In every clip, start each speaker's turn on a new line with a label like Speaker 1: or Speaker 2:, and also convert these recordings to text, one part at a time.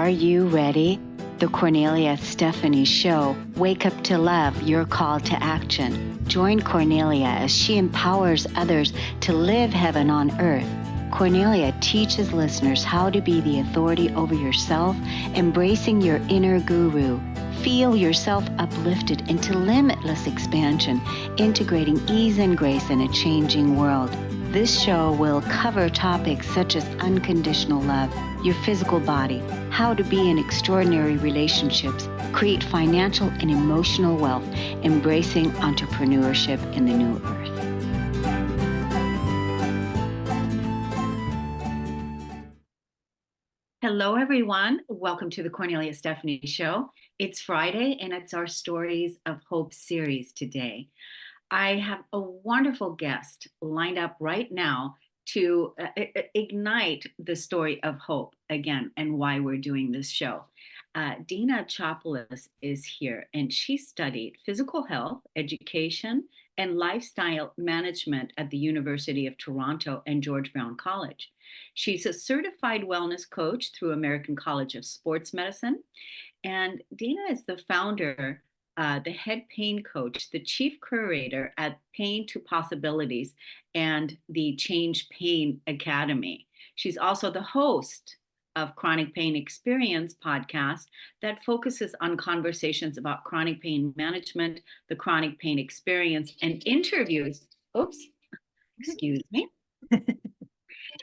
Speaker 1: Are you ready? The Kornelia Stephanie Show. Wake up to love, your call to action. Join Kornelia as she empowers others to live heaven on earth. Kornelia teaches listeners how to be the authority over yourself, embracing your inner guru. Feel yourself uplifted into limitless expansion, integrating ease and grace in a changing world. This show will cover topics such as unconditional love, your physical body, how to be in extraordinary relationships, create financial and emotional wealth, embracing entrepreneurship in the new earth. Hello, everyone. Welcome to the Kornelia Stephanie Show. It's Friday, and it's our Stories of Hope series today. I have a wonderful guest lined up right now to ignite the story of hope again and why we're doing this show. Deana Tsiapalis is here, and she studied physical health, education, and lifestyle management at the University of Toronto and George Brown College. She's a certified wellness coach through American College of Sports Medicine, and Deana is the founder, the head pain coach, the chief curator at Pain to Possibilities and the Change Pain Academy. She's also the host of Chronic Pain Experience podcast that focuses on conversations about chronic pain management, the chronic pain experience, and interviews. Oops, excuse me.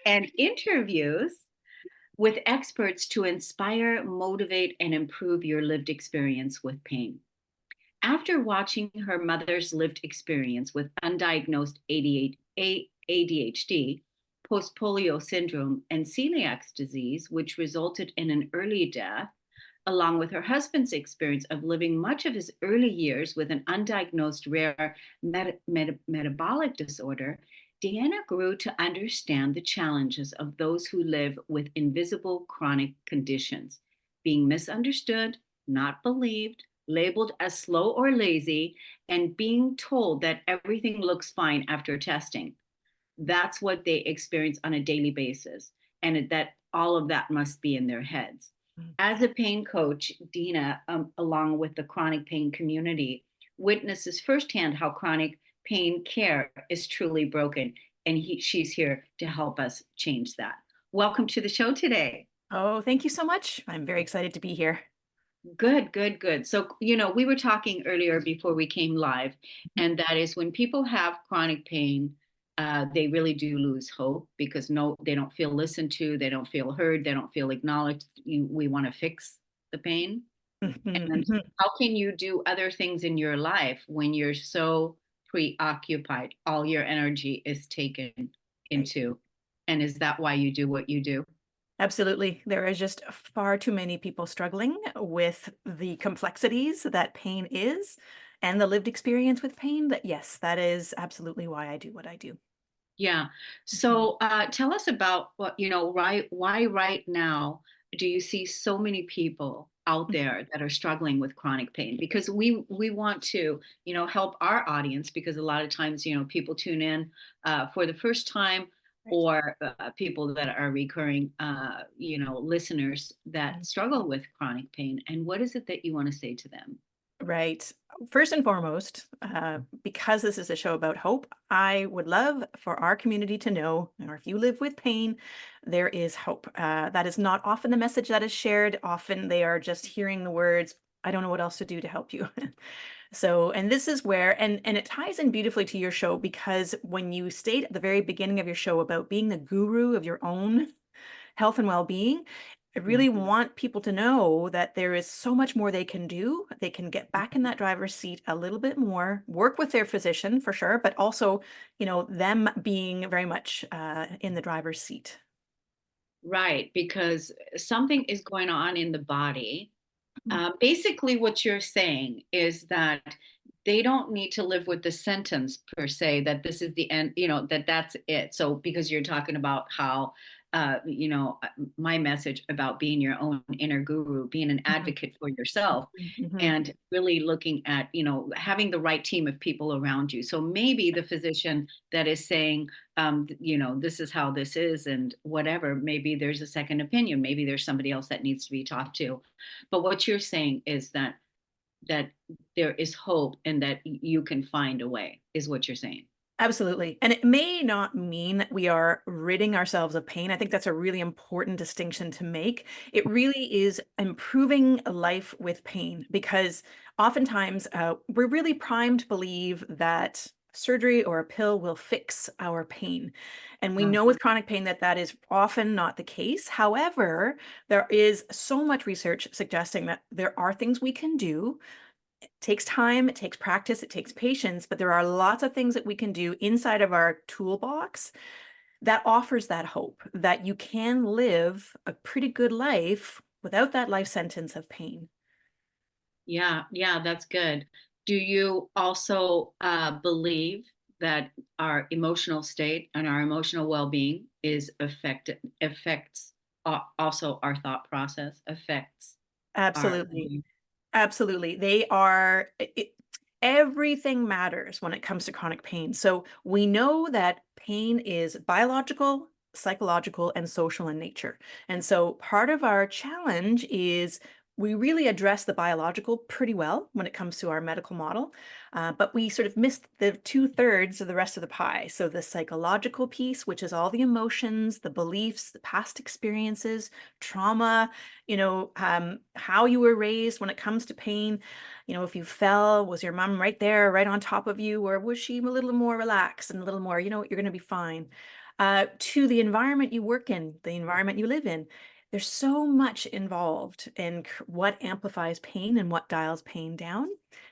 Speaker 1: And interviews with experts to inspire, motivate, and improve your lived experience with pain. After watching her mother's lived experience with undiagnosed ADHD, post-polio syndrome, and celiac disease, which resulted in an early death, along with her husband's experience of living much of his early years with an undiagnosed rare metabolic disorder, Deana grew to understand the challenges of those who live with invisible chronic conditions, being misunderstood, not believed, labeled as slow or lazy, and being told that everything looks fine after testing. That's what they experience on a daily basis, and that all of that must be in their heads. As a pain coach, Deana, along with the chronic pain community, witnesses firsthand how chronic pain care is truly broken, and she's here to help us change that. Welcome to the show today.
Speaker 2: Oh, thank you so much. I'm very excited to be here.
Speaker 1: Good, good, good. So, we were talking earlier before we came live, and that is when people have chronic pain, they really do lose hope because they don't feel listened to, they don't feel heard, they don't feel acknowledged. We want to fix the pain. And how can you do other things in your life when you're so preoccupied? All your energy is taken into, and is that why you do what you do?
Speaker 2: Absolutely. There is just far too many people struggling with the complexities that pain is and the lived experience with pain. That, yes, that is absolutely why I do what I do.
Speaker 1: Yeah. So tell us about why right now do you see so many people out there that are struggling with chronic pain? Because we want to, help our audience because a lot of times, people tune in for the first time or people that are recurring, listeners that struggle with chronic pain. And what is it that you want to say to them?
Speaker 2: Right. First and foremost, because this is a show about hope, I would love for our community to know, or if you live with pain, there is hope. That is not often the message that is shared. Often they are just hearing the words, I don't know what else to do to help you. So, and this is where, and it ties in beautifully to your show because when you state at the very beginning of your show about being the guru of your own health and well-being, I really want people to know that there is so much more they can do. They can get back in that driver's seat a little bit more, work with their physician for sure, but also, them being very much in the driver's seat.
Speaker 1: Right, because something is going on in the body. Basically, what you're saying is that they don't need to live with the sentence per se that this is the end, that that's it. So, because you're talking about how my message about being your own inner guru, being an
Speaker 2: Mhm,
Speaker 1: advocate for yourself,
Speaker 2: mhm.
Speaker 1: and really looking at, having the right team of people around you. So maybe the physician that is saying, this is how this is and whatever, maybe there's a second opinion. Maybe there's somebody else that needs to be talked to. But what you're saying is that there is hope and that you can find a way, is what you're saying.
Speaker 2: Absolutely. And it may not mean that we are ridding ourselves of pain. I think that's a really important distinction to make. It really is improving life with pain because oftentimes we're really primed to believe that surgery or a pill will fix our pain. And we
Speaker 1: Yeah.
Speaker 2: know with chronic pain that that is often not the case. However, there is so much research suggesting that there are things we can do. Takes time, it takes practice, it takes patience, but there are lots of things that we can do inside of our toolbox that offers that hope that you can live a pretty good life without that life sentence of pain.
Speaker 1: Yeah, yeah, that's good. Do you also believe that our emotional state and our emotional well-being is affects also our thought process, affects our
Speaker 2: Absolutely. Absolutely. They are everything matters when it comes to chronic pain. So we know that pain is biological, psychological, and social in nature. And so part of our challenge is we really address the biological pretty well when it comes to our medical model, but we sort of missed the two-thirds of the rest of the pie. So the psychological piece, which is all the emotions, the beliefs, the past experiences, trauma, how you were raised when it comes to pain. If you fell, was your mom right there, right on top of you, or was she a little more relaxed and a little more, you're going to be fine? To the environment you work in, the environment you live in. There's so much involved in what amplifies pain and what dials pain down.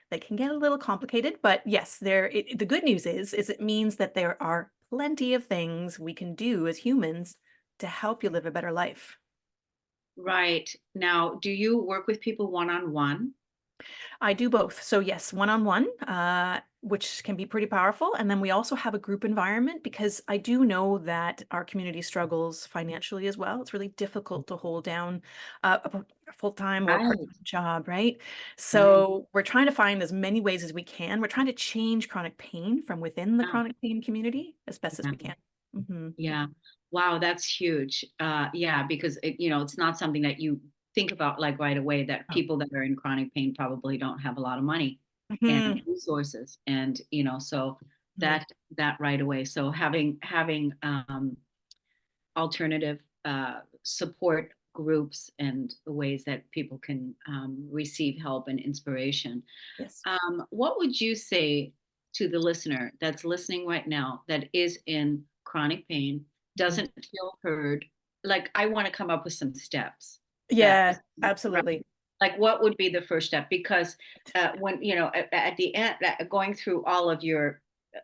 Speaker 2: That can get a little complicated, but yes, the good news is it means that there are plenty of things we can do as humans to help you live a better life.
Speaker 1: Right. Now, do you work with people one-on-one?
Speaker 2: I do both. So yes, one-on-one, which can be pretty powerful. And then we also have a group environment because I do know that our community struggles financially as well. It's really difficult to hold down a full-time or part-time
Speaker 1: Right.
Speaker 2: job, right?
Speaker 1: Right.
Speaker 2: So we're trying to find as many ways as we can. We're trying to change chronic pain from within the
Speaker 1: Yeah.
Speaker 2: chronic pain community as best as
Speaker 1: Yeah.
Speaker 2: we can. Mhm.
Speaker 1: Yeah. Wow, that's huge. Yeah, because it's not something that you think about like right away, that
Speaker 2: Oh.
Speaker 1: people that are in chronic pain probably don't have a lot of money and
Speaker 2: Mhm.
Speaker 1: resources. And so
Speaker 2: Mhm.
Speaker 1: that right away. So having alternative support groups and the ways that people can receive help and inspiration.
Speaker 2: Yes.
Speaker 1: What would you say to the listener that's listening right now that is in chronic pain,
Speaker 2: Mhm.
Speaker 1: doesn't feel heard? Like, I want to come up with some steps that,
Speaker 2: Yeah,
Speaker 1: right,
Speaker 2: absolutely.
Speaker 1: like, what would be the first step? Because when, at the end, going through all of your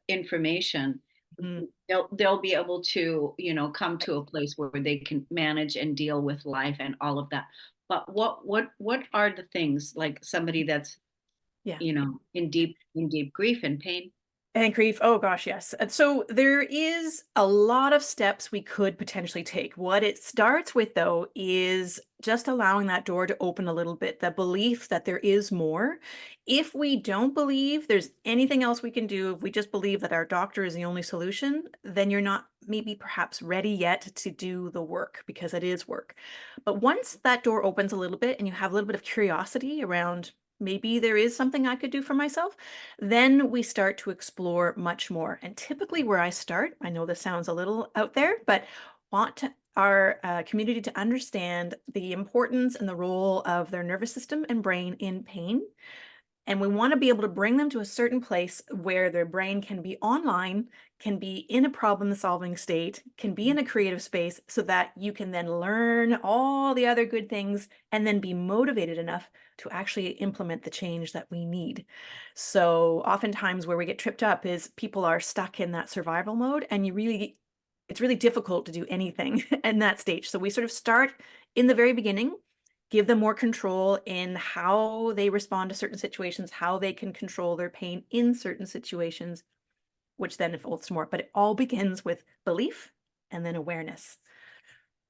Speaker 1: information,
Speaker 2: Mhm.
Speaker 1: they'll be able to, come to a place where they can manage and deal with life and all of that. But what are the things, like somebody that's
Speaker 2: Yeah.
Speaker 1: in deep grief and pain.
Speaker 2: And grief, oh gosh, yes. And so there is a lot of steps we could potentially take. What it starts with, though, is just allowing that door to open a little bit, the belief that there is more. If we don't believe there's anything else we can do, if we just believe that our doctor is the only solution, then you're not maybe perhaps ready yet to do the work because it is work. But once that door opens a little bit and you have a little bit of curiosity around, maybe there is something I could do for myself, then we start to explore much more. And typically, where I start, I know this sounds a little out there, but our community to understand the importance and the role of their nervous system and brain in pain. And we want to be able to bring them to a certain place where their brain can be online, can be in a problem solving state, can be in a creative space so that you can then learn all the other good things and then be motivated enough to actually implement the change that we need. So oftentimes where we get tripped up is people are stuck in that survival mode and it's really difficult to do anything in that stage. So we sort of start in the very beginning, give them more control in how they respond to certain situations, how they can control their pain in certain situations, which then unfolds more. But it all begins with belief and then awareness.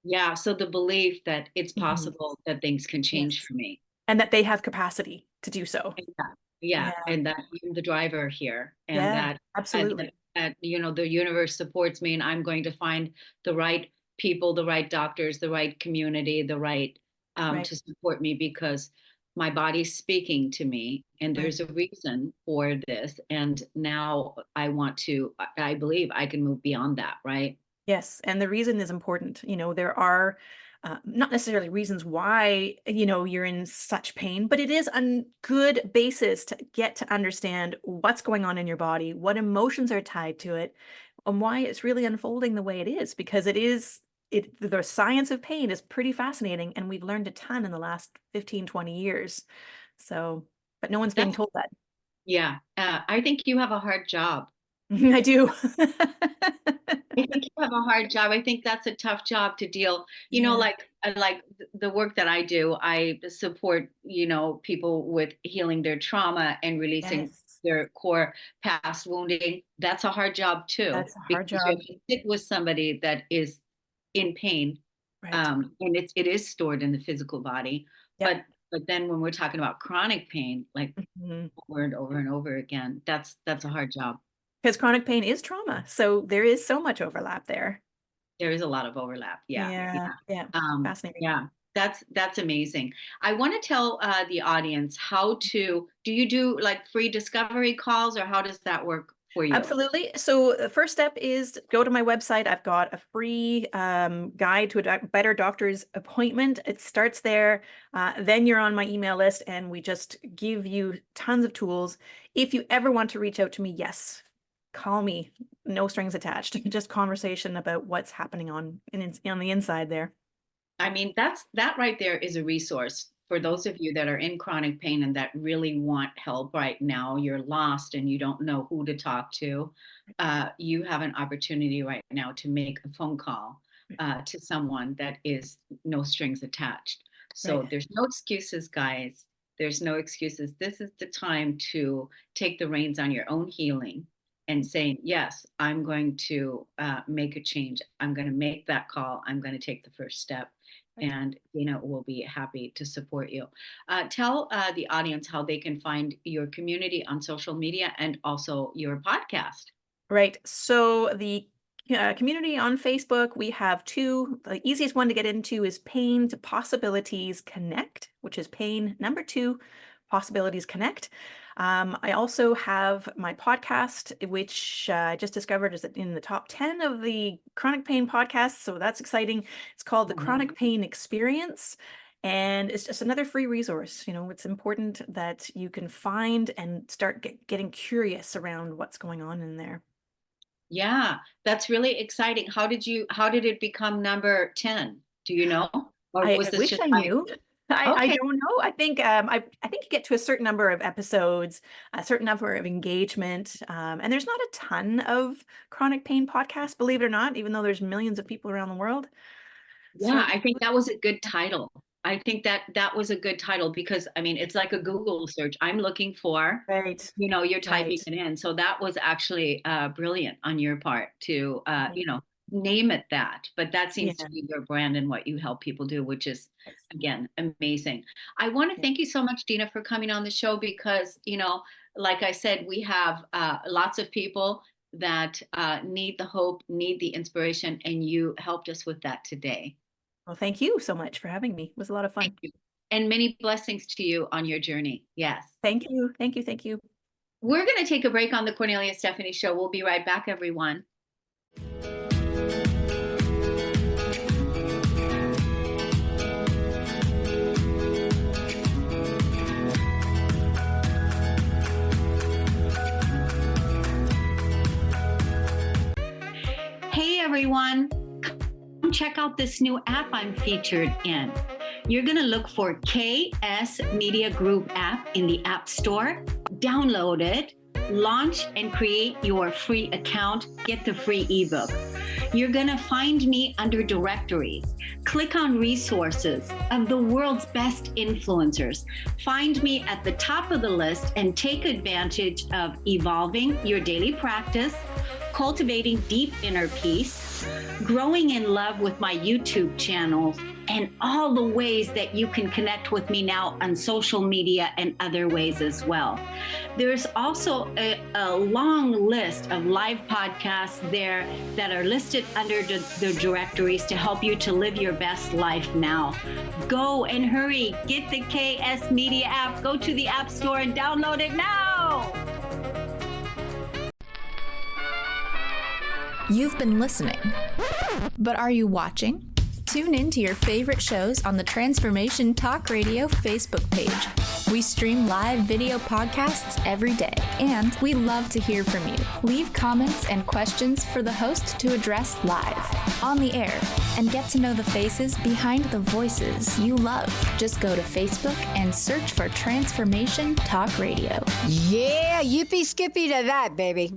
Speaker 1: Yeah. So the belief that it's
Speaker 2: Mhm.
Speaker 1: possible that things can change
Speaker 2: Yes.
Speaker 1: for me.
Speaker 2: And that they have capacity to do so.
Speaker 1: Yeah, yeah,
Speaker 2: Yeah.
Speaker 1: and that I'm the driver here, and
Speaker 2: Yeah,
Speaker 1: that
Speaker 2: absolutely.
Speaker 1: the universe supports me, and I'm going to find the right people, the right doctors, the right community, the right
Speaker 2: Right,
Speaker 1: to support me because my body's speaking to me, and
Speaker 2: right.
Speaker 1: there's a reason for this. And now I want to. I believe I can move beyond that. Right?
Speaker 2: Yes, and the reason is important. There are not necessarily reasons why, you're in such pain, but it is a good basis to get to understand what's going on in your body, what emotions are tied to it, and why it's really unfolding the way it is, because the science of pain is pretty fascinating, and we've learned a ton in the last 15, 20 years. So, but no one's being
Speaker 1: That's
Speaker 2: told that.
Speaker 1: yeah. I think you have a hard job.
Speaker 2: I do.
Speaker 1: I think you have a hard job. I think that's a tough job to deal.
Speaker 2: Yeah.
Speaker 1: Like the work that I do, I support, people with healing their trauma and releasing
Speaker 2: Yes.
Speaker 1: their core past wounding. That's a hard job too,
Speaker 2: That's a hard
Speaker 1: because you
Speaker 2: job.
Speaker 1: have to sit with somebody that is in pain,
Speaker 2: Right.
Speaker 1: and it is stored in the physical body.
Speaker 2: Yep.
Speaker 1: But then when we're talking about chronic pain, like
Speaker 2: Mhm.
Speaker 1: over and over and over again, that's a hard job.
Speaker 2: 'Cause chronic pain is trauma, so there is so much overlap there.
Speaker 1: There is a lot of overlap. Yeah, yeah.
Speaker 2: Yeah, yeah, fascinating.
Speaker 1: Yeah, that's amazing. I want to tell the audience how to. Do you do like free discovery calls, or how does that work for you?
Speaker 2: Absolutely. So the first step is go to my website. I've got a free guide to a better doctor's appointment. It starts there. Then you're on my email list, and we just give you tons of tools. If you ever want to reach out to me, yes, call me. No strings attached. Just conversation about what's happening on the inside there.
Speaker 1: I mean, that right there is a resource for those of you that are in chronic pain and that really want help right now. You're lost and you don't know who to talk to. You have an opportunity right now to make a phone call to someone that is no strings attached.
Speaker 2: Right.
Speaker 1: So there's no excuses, guys. There's no excuses. This is the time to take the reins on your own healing and saying, yes, I'm going to make a change. I'm going to make that call. I'm going to take the first step,
Speaker 2: Right.
Speaker 1: and Dina will be happy to support you. Tell the audience how they can find your community on social media and also your podcast.
Speaker 2: Right. So the community on Facebook, we have two. The easiest one to get into is Pain to Possibilities Connect, which is pain number two, Possibilities Connect. I also have my podcast, which I just discovered is in the top 10 of the chronic pain podcasts. So that's exciting. It's called the
Speaker 1: Mhm.
Speaker 2: Chronic Pain Experience. And it's just another free resource. It's important that you can find and start getting curious around what's going on in there.
Speaker 1: Yeah, that's really exciting. How did it become number 10? Do you know? Or
Speaker 2: I
Speaker 1: was this
Speaker 2: wish
Speaker 1: just
Speaker 2: I
Speaker 1: by
Speaker 2: knew. I
Speaker 1: okay.
Speaker 2: don't know. I think you get to a certain number of episodes, a certain number of engagement, and there's not a ton of chronic pain podcasts, believe it or not, even though there's millions of people around the world.
Speaker 1: Yeah,
Speaker 2: So
Speaker 1: I think that was a good title. I think that was a good title because I mean, it's like a Google search. I'm looking for,
Speaker 2: right,
Speaker 1: you're
Speaker 2: right,
Speaker 1: typing it in. So that was actually brilliant on your part to,
Speaker 2: right.
Speaker 1: name it that. But that seems to
Speaker 2: Yeah.
Speaker 1: be your brand and what you help people do, which is,
Speaker 2: Yes.
Speaker 1: again, amazing. I want to
Speaker 2: Yeah.
Speaker 1: thank you so much, Dina, for coming on the show because, like I said, we have lots of people that need the hope, need the inspiration, and you helped us with that today.
Speaker 2: Well, thank you so much for having me. It was a lot of
Speaker 1: Thank
Speaker 2: fun.
Speaker 1: you. And many blessings to you on your journey. Yes.
Speaker 2: Thank you. Thank you. Thank you.
Speaker 1: We're going to take a break on the Cornelia Stephanie Show. We'll be right back, everyone. Hey, everyone. Come check out this new app I'm featured in. You're going to look for KS Media Group app in the App Store, download it, launch and create your free account, get the free ebook. You're going to find me under directories. Click on resources of the world's best influencers. Find me at the top of the list and take advantage of evolving your daily practice, cultivating deep inner peace, growing in love with my YouTube channel, and all the ways that you can connect with me now on social media and other ways as well. There's also a long list of live podcasts there that are listed under the directories to help you to live your best life now. Go and hurry, get the KS Media app, go to the App Store and download it now.
Speaker 3: You've been listening, but are you watching? Tune in to your favorite shows on the Transformation Talk Radio Facebook page. We stream live video podcasts every day, and we love to hear from you. Leave comments and questions for the host to address live, on the air, and get to know the faces behind the voices you love. Just go to Facebook and search for Transformation Talk Radio.
Speaker 4: Yeah, yippee skippy to that, baby.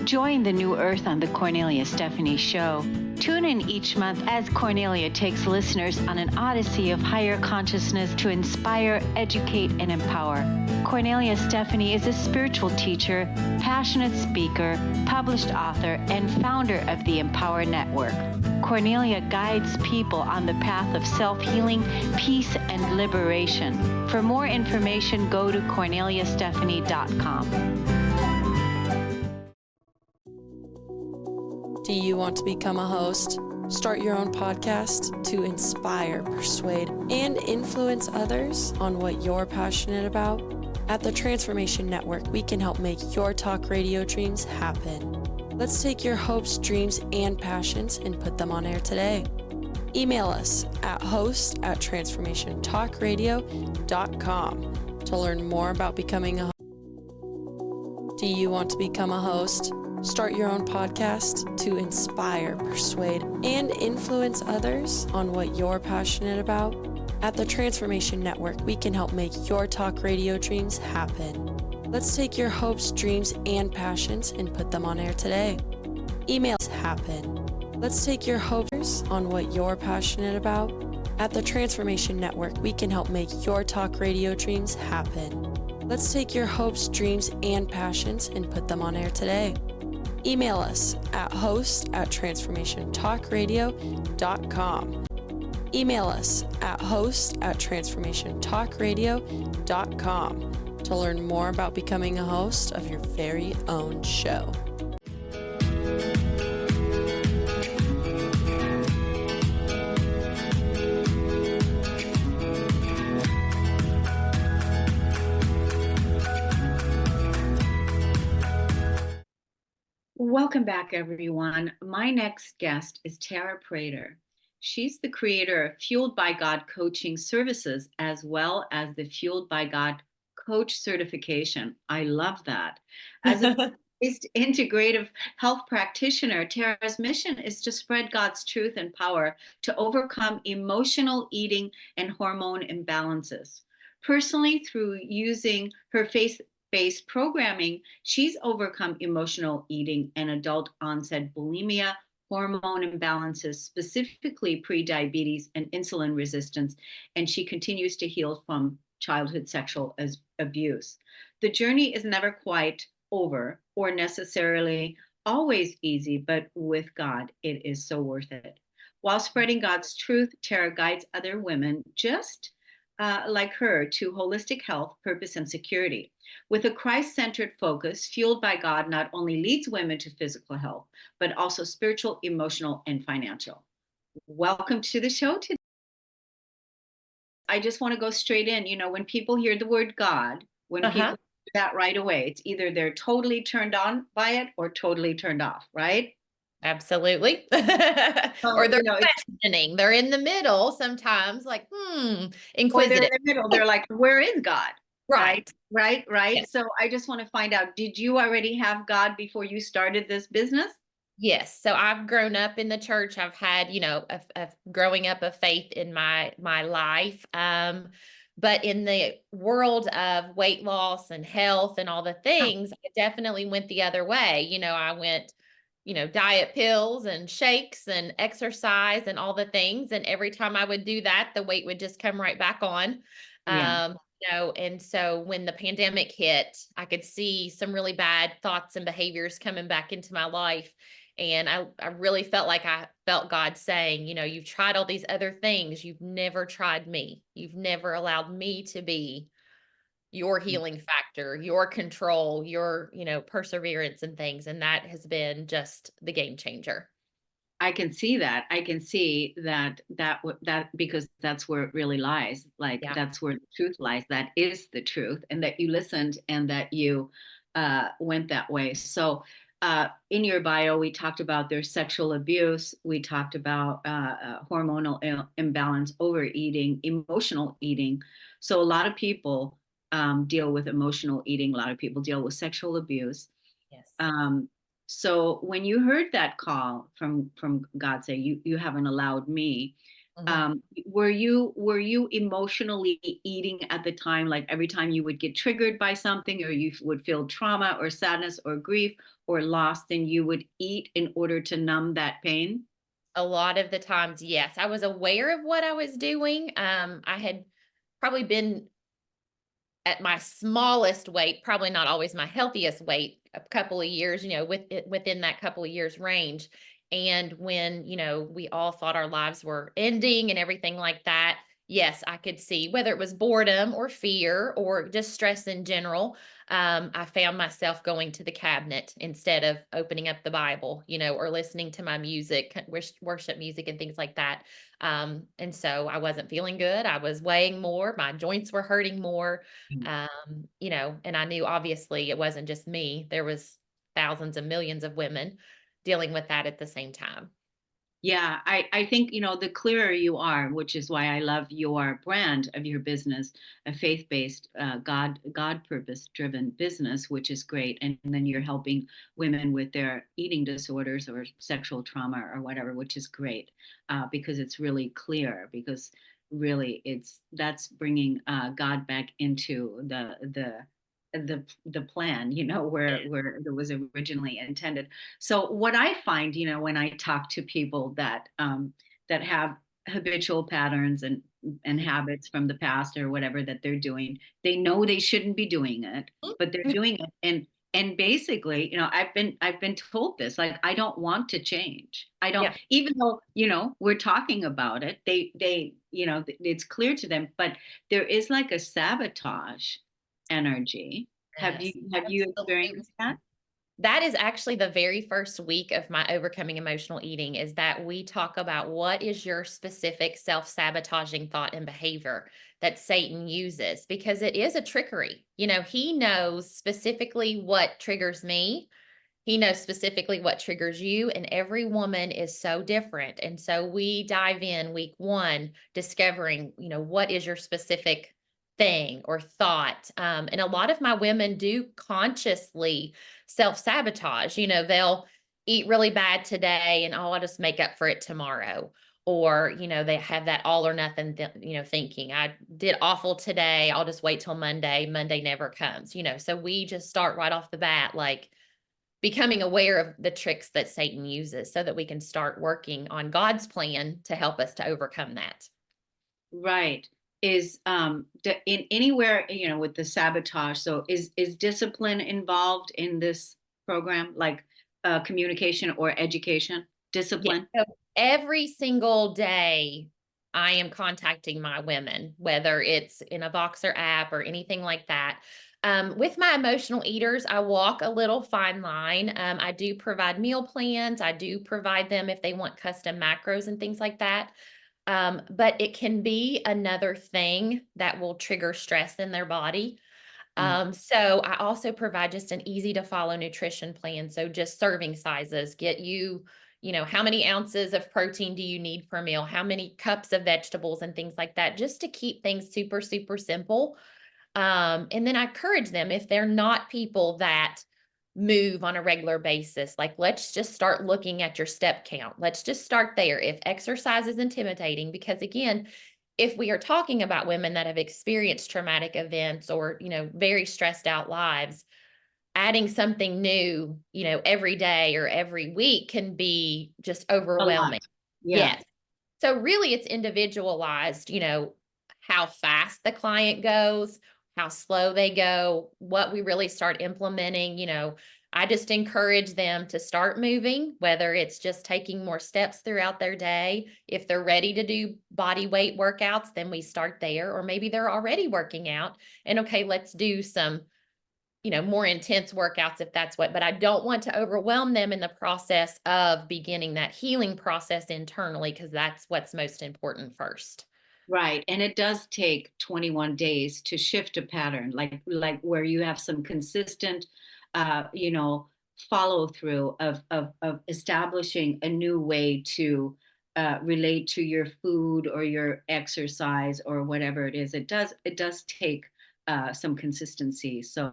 Speaker 1: Join the new earth on the Kornelia Stephanie Show. Tune in each month as Kornelia takes listeners on an odyssey of higher consciousness to inspire, educate, and empower. Kornelia Stephanie is a spiritual teacher, passionate speaker, published author, and founder of the Empower Network. Kornelia guides people on the path of self-healing, peace, and liberation. For more information, go to KorneliaStephanie.com.
Speaker 5: Do you want to become a host? Start your own podcast to inspire, persuade, and influence others on what you're passionate about? At the Transformation Network, we can help make your talk radio dreams happen. Let's take your hopes, dreams, and passions and put them on air today. Email us at host@transformationtalkradio.com to learn more about becoming a host. Do you want to become a host? Start your own podcast to inspire, persuade, and influence others on what you're passionate about. At the Transformation Network, we can help make your talk radio dreams happen. Let's take your hopes, dreams, and passions and put them on air today. Email us happen. Let's take your hopes on what you're passionate about. At the Transformation Network, we can help make your talk radio dreams happen. Let's take your hopes, dreams, and passions and put them on air today. Email us at host@transformationtalkradio.com. Email us at host@transformationtalkradio.com to learn more about becoming a host of your very own show.
Speaker 1: Welcome back, everyone. My next guest is Tara Prater. She's the creator of Fueled by God coaching services, as well as the Fueled by God coach certification. I love that. As a integrative health practitioner, Tara's mission is to spread God's truth and power to overcome emotional eating and hormone imbalances. Personally, through using her faith-based programming, she's overcome emotional eating and adult onset bulimia, hormone imbalances, specifically prediabetes and insulin resistance, and she continues to heal from childhood sexual abuse. The journey is never quite over or necessarily always easy, but with God, it is so worth it. While spreading God's truth, Tara guides other women just like her to holistic health, purpose, and security. With a Christ-centered focus, Fueled by God not only leads women to physical health, but also spiritual, emotional, and financial. Welcome to the show today. I just want to go straight in. You know, when people hear the word God, when people hear that right away, it's either they're totally turned on by it or totally turned off, right?
Speaker 6: Absolutely. Or they're questioning. They're in the middle sometimes, like,
Speaker 1: Or
Speaker 6: inquisitive.
Speaker 1: they're in the middle. They're like, where is God?
Speaker 6: Right.
Speaker 1: Right.
Speaker 6: Yes.
Speaker 1: So I just want to find out, did you already have God before you started this business?
Speaker 6: Yes. So I've grown up in the church. I've had, a growing up of faith in my life. But in the world of weight loss and health and all the things, I definitely went the other way. I went, diet pills and shakes and exercise and all the things. And every time I would do that, the weight would just come right back on.
Speaker 1: Yeah.
Speaker 6: And so when the pandemic hit, I could see some really bad thoughts and behaviors coming back into my life. And I really felt like I felt God saying, you've tried all these other things. You've never tried me. You've never allowed me to be your healing factor, your control, your, perseverance and things. And that has been just the game changer.
Speaker 1: I can see that. I can see that because that's where it really lies. Like
Speaker 6: Yeah.
Speaker 1: that's where the truth lies. That is the truth, and that you listened and that you went that way. So, in your bio, we talked about their sexual abuse. We talked about hormonal imbalance, overeating, emotional eating. So, a lot of people deal with emotional eating. A lot of people deal with sexual abuse.
Speaker 6: Yes.
Speaker 1: So when you heard that call from God say you haven't allowed me, were you emotionally eating at the time, like every time you would get triggered by something or you would feel trauma or sadness or grief or loss, then you would eat in order to numb that pain?
Speaker 6: A lot of the times, yes. I was aware of what I was doing. I had probably been at my smallest weight, probably not always my healthiest weight, a couple of years, within that couple of years range. And when, we all thought our lives were ending and everything like that, yes, I could see whether it was boredom or fear or just stress in general. I found myself going to the cabinet instead of opening up the Bible, or listening to my music, worship music and things like that. And so I wasn't feeling good. I was weighing more. My joints were hurting more. And I knew obviously it wasn't just me. There was thousands and millions of women dealing with that at the same time.
Speaker 1: Yeah, I think, the clearer you are, which is why I love your brand of your business, a faith-based, God purpose-driven business, which is great. And then you're helping women with their eating disorders or sexual trauma or whatever, which is great, because it's really clear, because really that's bringing God back into the plan, where it was originally intended. So what I find, when I talk to people that have habitual patterns and habits from the past or whatever that they're doing, they know they shouldn't be doing it, but they're doing it. And basically, I've been told this, like, I don't want to change. I don't,
Speaker 6: Yeah.
Speaker 1: even though, we're talking about it, they, it's clear to them, but there is like a sabotage energy. Have you
Speaker 6: Yes,
Speaker 1: have you
Speaker 6: absolutely.
Speaker 1: experienced that?
Speaker 6: That is actually the very first week of my overcoming emotional eating, is that we talk about what is your specific self-sabotaging thought and behavior that Satan uses, because it is a trickery. He knows specifically what triggers me. He knows specifically what triggers you, and every woman is so different. And so we dive in week one, discovering, what is your specific thing or thought. And a lot of my women do consciously self-sabotage. They'll eat really bad today and, oh, I'll just make up for it tomorrow. Or, they have that all or nothing, thinking. I did awful today. I'll just wait till Monday. Monday never comes, so we just start right off the bat, like, becoming aware of the tricks that Satan uses so that we can start working on God's plan to help us to overcome that.
Speaker 1: Right. Is in anywhere, with the sabotage. So is discipline involved in this program, like communication or education?
Speaker 6: Yeah.
Speaker 1: Discipline?
Speaker 6: So every single day, I am contacting my women, whether it's in a Voxer app or anything like that. With my emotional eaters, I walk a little fine line. I do provide meal plans. I do provide them if they want custom macros and things like that. But it can be another thing that will trigger stress in their body. So I also provide just an easy to follow nutrition plan. So just serving sizes, get you, how many ounces of protein do you need per meal? How many cups of vegetables and things like that, just to keep things super, super simple. And then I encourage them, if they're not people that move on a regular basis, like, let's just start looking at your step count. Let's just start there. If exercise is intimidating, because again, if we are talking about women that have experienced traumatic events or, very stressed out lives, adding something new, every day or every week can be just
Speaker 1: A lot.
Speaker 6: overwhelming.
Speaker 1: Yeah.
Speaker 6: Yes. So really it's individualized, how fast the client goes, how slow they go, what we really start implementing. I just encourage them to start moving, whether it's just taking more steps throughout their day. If they're ready to do body weight workouts, then we start there. Or maybe they're already working out and okay, let's do some, more intense workouts if that's but I don't want to overwhelm them in the process of beginning that healing process internally, because that's what's most important first.
Speaker 1: Right. And it does take 21 days to shift a pattern, like where you have some consistent, you know, follow through of establishing a new way to relate to your food or your exercise or whatever it is. It does take some consistency. So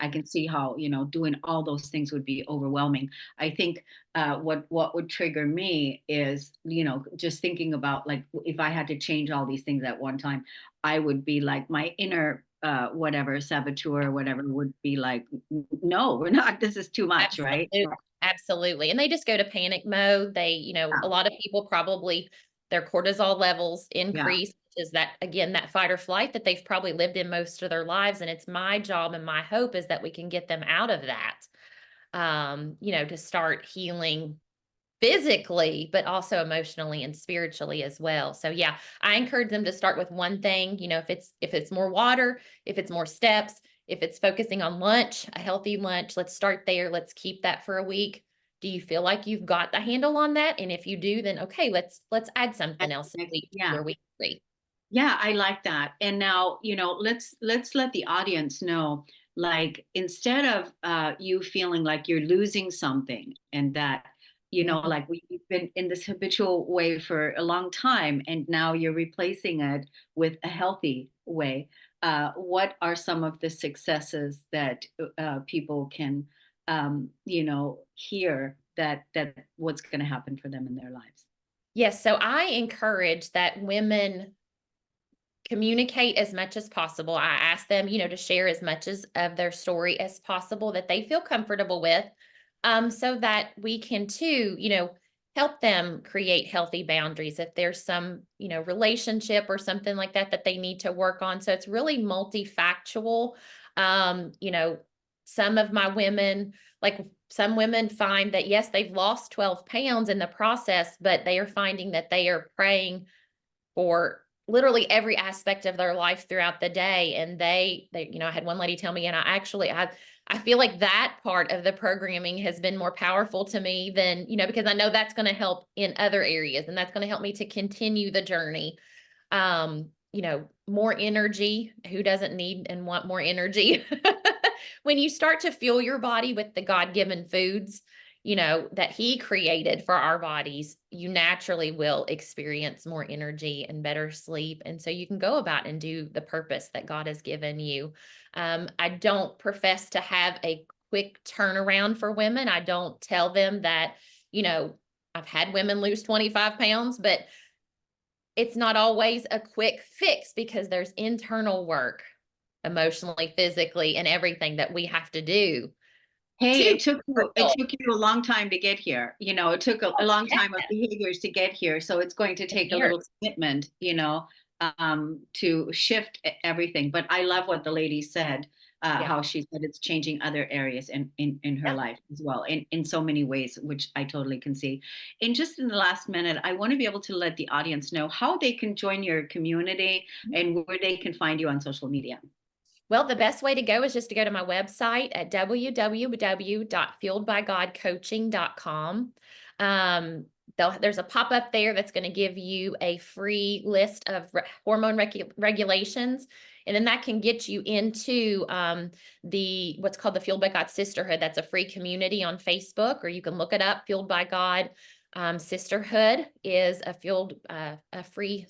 Speaker 1: I can see how, doing all those things would be overwhelming. I think what would trigger me is, just thinking about, like, if I had to change all these things at one time, I would be like, my inner whatever saboteur or whatever would be like, no, we're not, this is too much, right?
Speaker 6: Absolutely. Absolutely. And they just go to panic mode. A lot of people probably their cortisol levels
Speaker 1: Yeah.
Speaker 6: increase, which is that, again, that fight or flight that they've probably lived in most of their lives. And it's my job and my hope is that we can get them out of that, to start healing physically, but also emotionally and spiritually as well. So yeah, I encourage them to start with one thing, if it's more water, if it's more steps, if it's focusing on lunch, a healthy lunch, let's start there. Let's keep that for a week. Do you feel like you've got the handle on that? And if you do, then okay, let's add something else in week 2
Speaker 1: Yeah.
Speaker 6: or week 3.
Speaker 1: Yeah, I like that. And now, let's let the audience know, like, instead of you feeling like you're losing something, and that,
Speaker 6: Mhm.
Speaker 1: like, we've been in this habitual way for a long time, and now you're replacing it with a healthy way. What are some of the successes that people can, hear that what's going to happen for them in their lives?
Speaker 6: Yes, so I encourage that women communicate as much as possible. I ask them, to share as much as of their story as possible that they feel comfortable with, so that we can too, help them create healthy boundaries if there's some, relationship or something like that that they need to work on. So it's really multifactual. Um, you know, some of my women, like some women find that yes, they've lost 12 pounds in the process, but they are finding that they are praying for literally every aspect of their life throughout the day. And I had one lady tell me, and I feel like that part of the programming has been more powerful to me than, because I know that's going to help in other areas and that's going to help me to continue the journey. More energy. Who doesn't need and want more energy? When you start to fuel your body with the God-given foods, that he created for our bodies, you naturally will experience more energy and better sleep. And so you can go about and do the purpose that God has given you. I don't profess to have a quick turnaround for women. I don't tell them that, I've had women lose 25 pounds, but it's not always a quick fix because there's internal work, emotionally, physically, and everything that we have to do
Speaker 1: Hey,
Speaker 6: to
Speaker 1: it took you a long time to get here. It took a long
Speaker 6: yeah,
Speaker 1: time of behaviors to get here. So it's going to take a
Speaker 6: years.
Speaker 1: little commitment, to shift everything. But I love what the lady said,
Speaker 6: Yeah.
Speaker 1: how she said it's changing other areas in her
Speaker 6: Yeah.
Speaker 1: life as well, in so many ways, which I totally can see. And just in the last minute, I want to be able to let the audience know how they can join your community and where they can find you on social media.
Speaker 6: Well, the best way to go is just to go to my website at www.fueledbygodcoaching.com. There's a pop-up there that's going to give you a free list of hormone regulations. And then that can get you into what's called the Fueled by God Sisterhood. That's a free community on Facebook, or you can look it up. Fueled by God Sisterhood is a free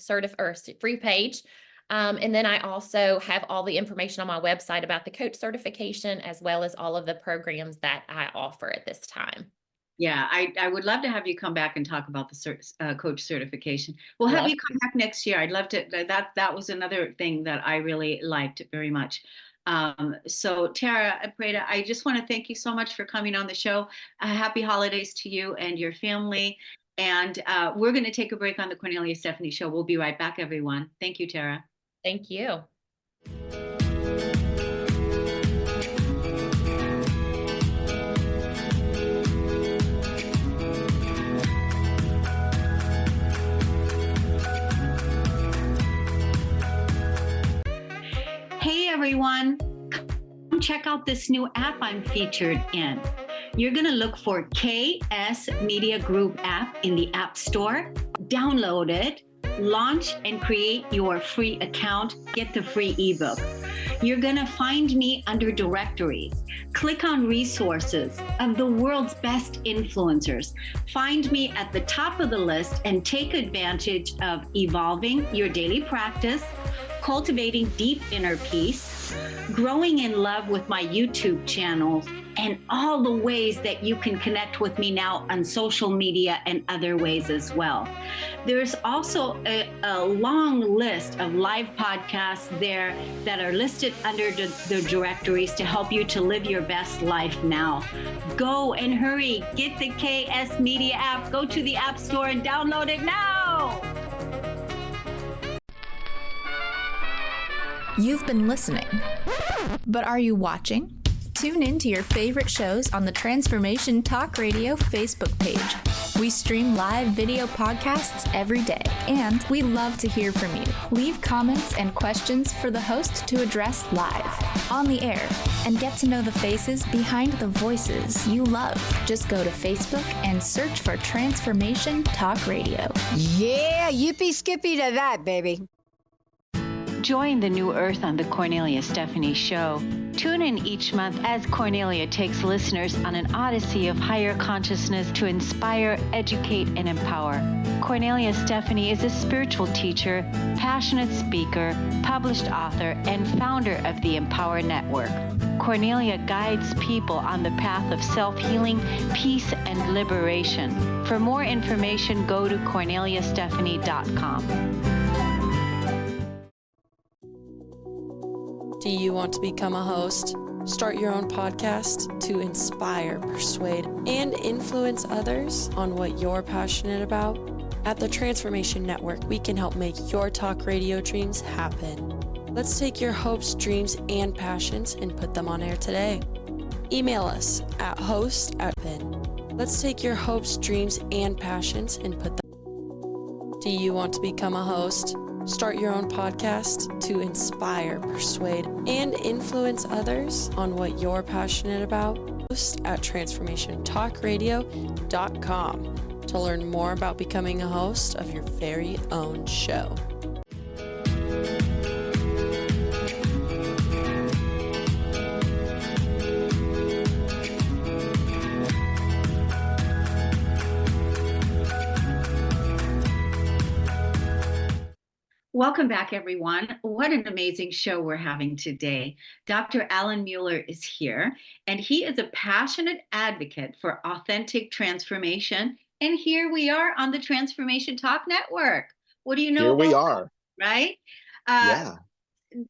Speaker 6: free page. And then I also have all the information on my website about the coach certification, as well as all of the programs that I offer at this time.
Speaker 1: Yeah, I would love to have you come back and talk about the coach certification. We'll have you come back next year. I'd love to. That was another thing that I really liked very much. So Tara, Prater, I just want to thank you so much for coming on the show. Happy holidays to you and your family. And we're going to take a break on the Kornelia Stephanie Show. We'll be right back, everyone. Thank you, Tara.
Speaker 6: Thank you.
Speaker 1: out this new app I'm featured in. You're going to look for KS Media Group app in the App Store, download it, launch and create your free account, get the free ebook. You're going to find me under directories. Click on resources of the world's best influencers. Find me at the top of the list and take advantage of evolving your daily practice, cultivating deep inner peace, growing in love with my YouTube channel, and all the ways that you can connect with me now on social media and other ways as well. There's also a long list of live podcasts there that are listed under the directories to help you to live your best life now. Go and hurry, get the KS Media app, go to the App Store and download it now.
Speaker 3: You've been listening, but are you watching? Tune in to your favorite shows on the Transformation Talk Radio Facebook page. We stream live video podcasts every day, and we love to hear from you. Leave comments and questions for the host to address live, on the air, and get to know the faces behind the voices you love. Just go to Facebook and search for Transformation Talk Radio.
Speaker 4: Yeah, yippee skippy to that, baby.
Speaker 1: Join the new earth on the Kornelia Stephanie Show. Tune in each month as Kornelia takes listeners on an odyssey of higher consciousness to inspire, educate, and empower. Kornelia Stephanie is a spiritual teacher, passionate speaker, published author, and founder of the Empower Network. Kornelia guides people on the path of self-healing, peace, and liberation. For more information, go to korneliastephanie.com.
Speaker 5: Do you want to become a host? Start your own podcast to inspire, persuade, and influence others on what you're passionate about? At the Transformation Network, we can help make your talk radio dreams happen. Let's take your hopes, dreams, and passions and put them on air today. Email us at host@pin. Let's take your hopes, dreams, and passions and put them. Do you want to become a host? Start your own podcast to inspire, persuade, and influence others on what you're passionate about. Host at transformationtalkradio.com to learn more about becoming a host of your very own show.
Speaker 1: Welcome back, everyone. What an amazing show we're having today. Dr. Alan Mueller is here, and he is a passionate advocate for authentic transformation. And here we are on the Transformation Talk Network. What do you know?
Speaker 7: Here we are.
Speaker 1: Right?
Speaker 7: Yeah.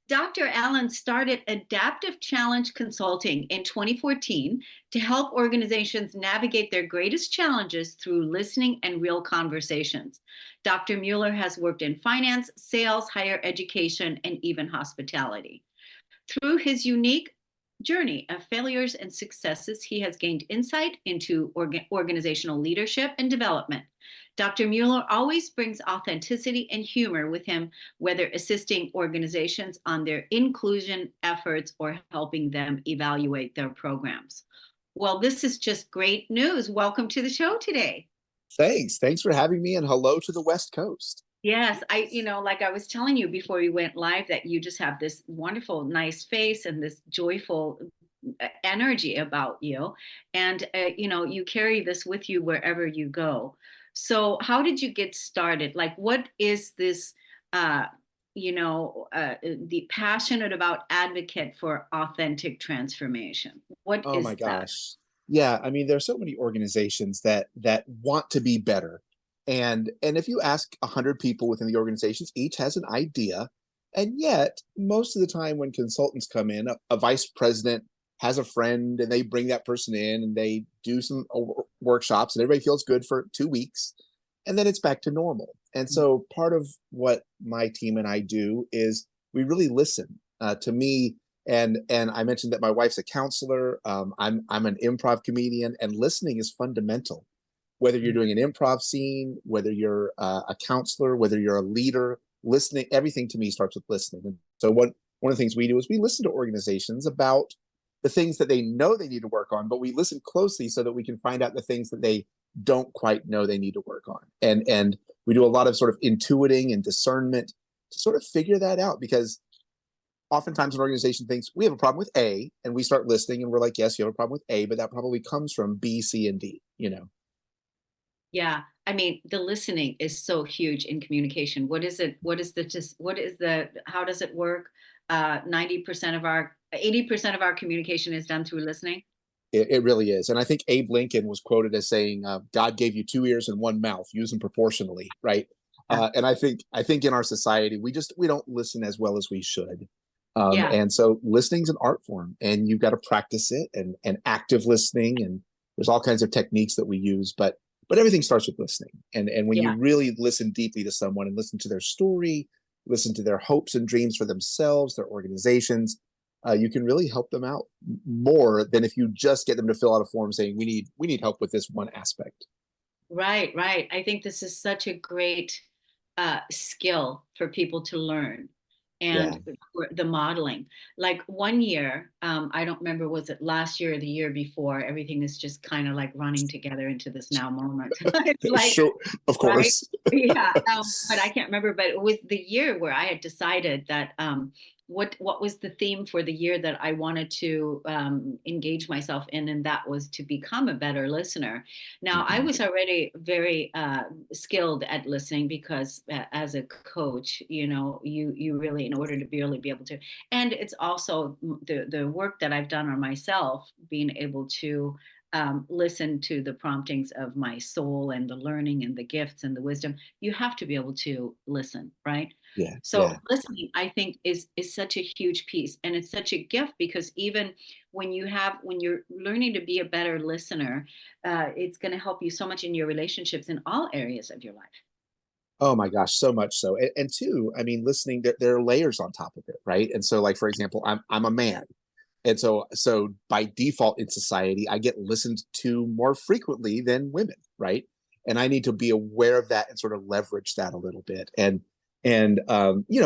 Speaker 1: Dr. Allen started Adaptive Challenge Consulting in 2014 to help organizations navigate their greatest challenges through listening and real conversations. Dr. Mueller has worked in finance, sales, higher education, and even hospitality. Through his unique journey of failures and successes, he has gained insight into organizational leadership and development. Dr. Mueller always brings authenticity and humor with him, whether assisting organizations on their inclusion efforts or helping them evaluate their programs. Well, this is just great news. Welcome to the show today.
Speaker 7: Thanks for having me, and hello to the West Coast.
Speaker 1: Yes, like I was telling you before we went live, that you just have this wonderful, nice face and this joyful energy about you. And, you carry this with you wherever you go. So how did you get started? Like, what is this, the passionate about advocate for authentic transformation? What is that?
Speaker 7: Oh my gosh. Yeah, I mean, there's so many organizations that want to be better. And if you ask 100 people within the organizations, each has an idea. And yet, most of the time when consultants come in, a vice president has a friend and they bring that person in and they do some workshops and everybody feels good for 2 weeks. And then it's back to normal. And so part of what my team and I do is we really listen. To me, and I mentioned that my wife's a counselor. I'm an improv comedian, and listening is fundamental. Whether you're doing an improv scene, whether you're a counselor, whether you're a leader, listening, everything to me starts with listening. And so one of the things we do is we listen to organizations about the things that they know they need to work on, but we listen closely so that we can find out the things that they don't quite know they need to work on. And we do a lot of sort of intuiting and discernment to sort of figure that out, because oftentimes an organization thinks we have a problem with A, and we start listening and we're like, yes, you have a problem with A, but that probably comes from B, C, and D, you know?
Speaker 1: Yeah. I mean, the listening is so huge in communication. What is it? How does it work? 80% of our communication is done through listening.
Speaker 7: It really is. And I think Abe Lincoln was quoted as saying, God gave you 2 ears and 1 mouth, use them proportionally. Right.
Speaker 1: Yeah.
Speaker 7: And I think in our society, we don't listen as well as we should.
Speaker 1: Yeah.
Speaker 7: And so listening's an art form, and you've got to practice it, and active listening. And there's all kinds of techniques that we use, but everything starts with listening. And when you
Speaker 1: Yeah.
Speaker 7: really listen deeply to someone and listen to their story, listen to their hopes and dreams for themselves, their organizations, you can really help them out more than if you just get them to fill out a form saying we need help with this one aspect.
Speaker 1: Right. Right. I think this is such a great skill for people to learn,
Speaker 7: Yeah.
Speaker 1: and for the modeling. Like one year, I don't remember, was it last year or the year before? Everything is just kind of like running together into this now moment. It's like,
Speaker 7: Sure, of
Speaker 1: right?
Speaker 7: course.
Speaker 1: Yeah. But I can't remember. But it was the year where I had decided that what was the theme for the year that I wanted to engage myself in, and that was to become a better listener. Now, I
Speaker 7: Mhm.
Speaker 1: was already very skilled at listening, because as a coach, you really, in order to really be able to, and it's also the work that I've done on myself, being able to listen to the promptings of my soul and the learning and the gifts and the wisdom. You have to be able to listen, right?
Speaker 7: Yeah,
Speaker 1: So
Speaker 7: yeah.
Speaker 1: listening, I think, is such a huge piece, and it's such a gift, because even when you're learning to be a better listener, it's going to help you so much in your relationships in all areas of your life.
Speaker 7: Oh my gosh, so much so. And two, I mean, listening, there are layers on top of it, right? And so, like, for example, I'm a man. And so by default in society, I get listened to more frequently than women, right? And I need to be aware of that and sort of leverage that a little bit. And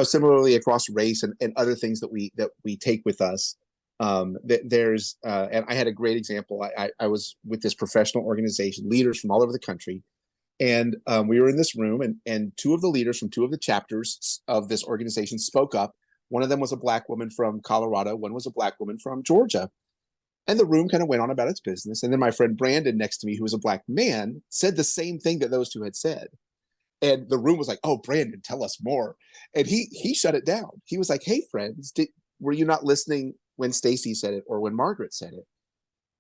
Speaker 7: similarly across race and other things that we take with us. There's and I had a great example. I was with this professional organization, leaders from all over the country, and we were in this room, and two of the leaders from two of the chapters of this organization spoke up. One of them was a Black woman from Colorado. One was a Black woman from Georgia. And the room kind of went on about its business. And then my friend Brandon next to me, who was a Black man, said the same thing that those two had said. And the room was like, "Oh, Brandon, tell us more." And he shut it down. He was like, "Hey, friends, were you not listening when Stacy said it or when Margaret said it?"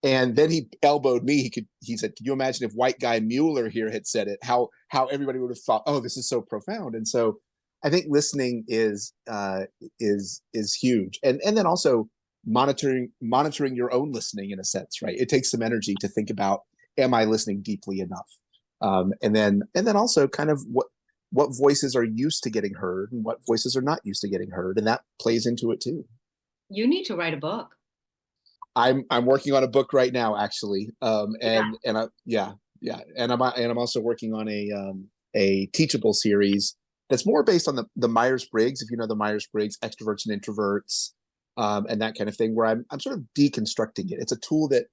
Speaker 7: And then he elbowed me. He said, "Can you imagine if white guy Mueller here had said it? How everybody would have thought, oh, this is so profound." And so I think listening is huge. And then also monitoring your own listening in a sense, right? It takes some energy to think about, am I listening deeply enough? And then also kind of what voices are used to getting heard and what voices are not used to getting heard, and that plays into it too.
Speaker 1: You need to write a book.
Speaker 7: I'm working on a book right now, actually.
Speaker 1: Yeah.
Speaker 7: Yeah, and I'm also working on a teachable series that's more based on the Myers-Briggs, if you know the Myers-Briggs, extroverts and introverts, and that kind of thing, where I'm sort of deconstructing it. It's a tool that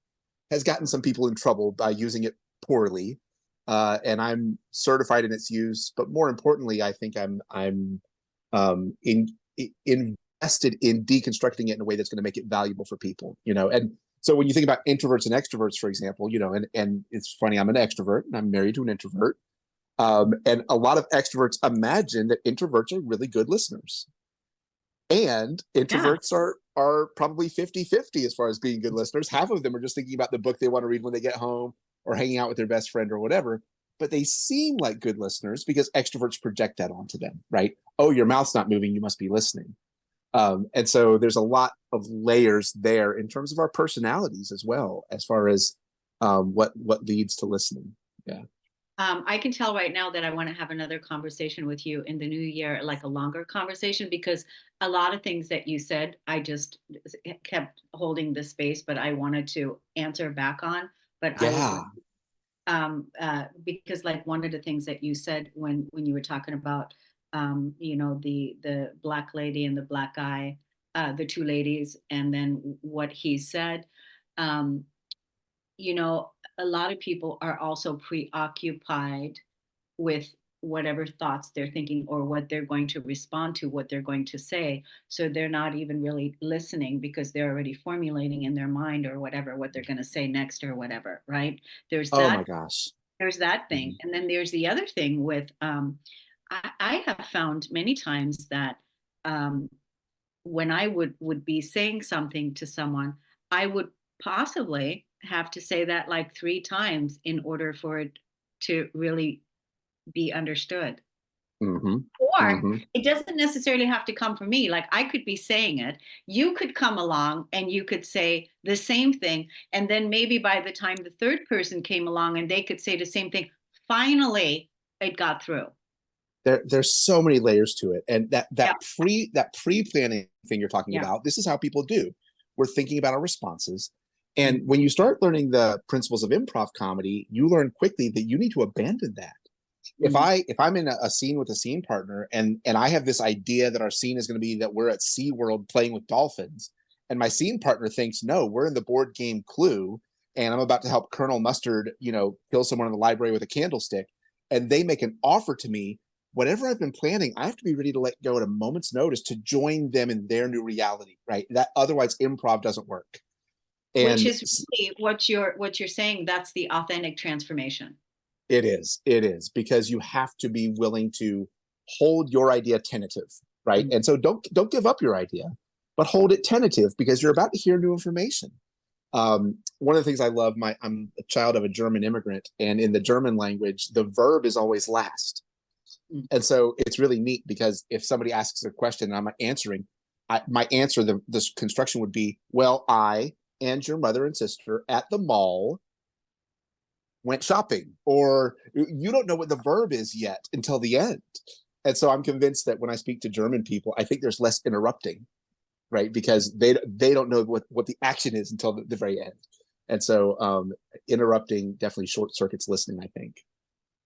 Speaker 7: has gotten some people in trouble by using it poorly, and I'm certified in its use. But more importantly, I think I'm invested in deconstructing it in a way that's going to make it valuable for people. And so when you think about introverts and extroverts, for example, and it's funny, I'm an extrovert and I'm married to an introvert. And a lot of extroverts imagine that introverts are really good listeners. And
Speaker 1: Yeah.
Speaker 7: introverts are probably 50-50 as far as being good listeners. Half of them are just thinking about the book they want to read when they get home, or hanging out with their best friend or whatever. But they seem like good listeners because extroverts project that onto them, right? Oh, your mouth's not moving, you must be listening. And so there's a lot of layers there in terms of our personalities as well, as far as what leads to listening. Yeah.
Speaker 1: I can tell right now that I want to have another conversation with you in the new year, like a longer conversation, because a lot of things that you said, I just kept holding the space, but I wanted to answer back on. But I was
Speaker 7: Yeah.
Speaker 1: because, like, one of the things that you said when you were talking about the Black lady and the Black guy, the two ladies and then what he said. Um, a lot of people are also preoccupied with whatever thoughts they're thinking or what they're going to respond to, what they're going to say. So they're not even really listening because they're already formulating in their mind or whatever what they're going to say next or whatever, right? There's
Speaker 7: Oh my
Speaker 1: that.
Speaker 7: gosh.
Speaker 1: There's that thing,
Speaker 7: Mhm.
Speaker 1: and then there's the other thing with. I have found many times that um, when I would be saying something to someone, I would possibly have to say that like 3 times in order for it to really be understood.
Speaker 7: Mhm.
Speaker 1: Or
Speaker 7: Mhm.
Speaker 1: it doesn't necessarily have to come from me. Like I could be saying it, you could come along and you could say the same thing. And then maybe by the time the third person came along and they could say the same thing, finally it got through.
Speaker 7: There's so many layers to it, and that
Speaker 1: Yeah.
Speaker 7: that pre-planning thing you're talking
Speaker 1: Yeah.
Speaker 7: about, this is how people do. We're thinking about our responses, and
Speaker 1: Mhm.
Speaker 7: when you start learning the principles of improv comedy, you learn quickly that you need to abandon that.
Speaker 1: Mhm.
Speaker 7: If I'm in a scene with a scene partner, and I have this idea that our scene is going to be that we're at SeaWorld playing with dolphins, and my scene partner thinks, no, we're in the board game Clue, and I'm about to help Colonel Mustard, kill someone in the library with a candlestick, and they make an offer to me. Whatever I've been planning, I have to be ready to let go at a moment's notice to join them in their new reality, right? That otherwise improv doesn't work.
Speaker 1: Which
Speaker 7: And
Speaker 1: is really what you're saying. That's the authentic transformation.
Speaker 7: it is because you have to be willing to hold your idea tentative, right?
Speaker 1: Mhm.
Speaker 7: And so don't give up your idea, but hold it tentative because you're about to hear new information. One of the things I love, I'm a child of a German immigrant, and in the German language, the verb is always last.
Speaker 1: Mhm.
Speaker 7: And so it's really neat because if somebody asks a question and I'm answering, my answer, this construction would be, well, I and your mother and sister at the mall went shopping, or you don't know what the verb is yet until the end. And so I'm convinced that when I speak to German people, I think there's less interrupting, right? Because they don't know what the action is until the very end. And so interrupting definitely short circuits listening, I think.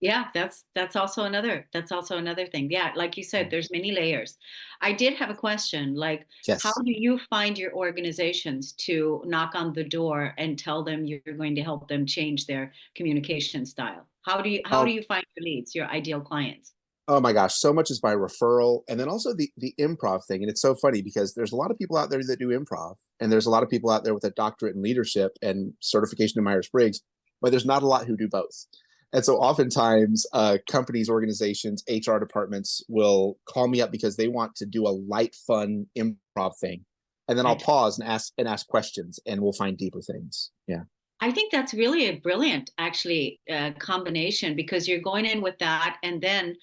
Speaker 1: Yeah, that's also another thing. Yeah, like you said, there's many layers. I did have a question, like how
Speaker 7: Yes.
Speaker 1: do you find your organizations to knock on the door and tell them you're going to help them change their communication style? How do you find your leads, your ideal clients?
Speaker 7: Oh my gosh, so much is by referral, and then also the improv thing. And it's so funny because there's a lot of people out there that do improv, and there's a lot of people out there with a doctorate in leadership and certification in Myers-Briggs, but there's not a lot who do both. And so oftentimes, companies, organizations, HR departments will call me up because they want to do a light, fun improv thing, and then
Speaker 1: I
Speaker 7: I'll pause and ask questions, and we'll find deeper things. Yeah.
Speaker 1: I think that's really a brilliant, actually, combination because you're going in with that, and then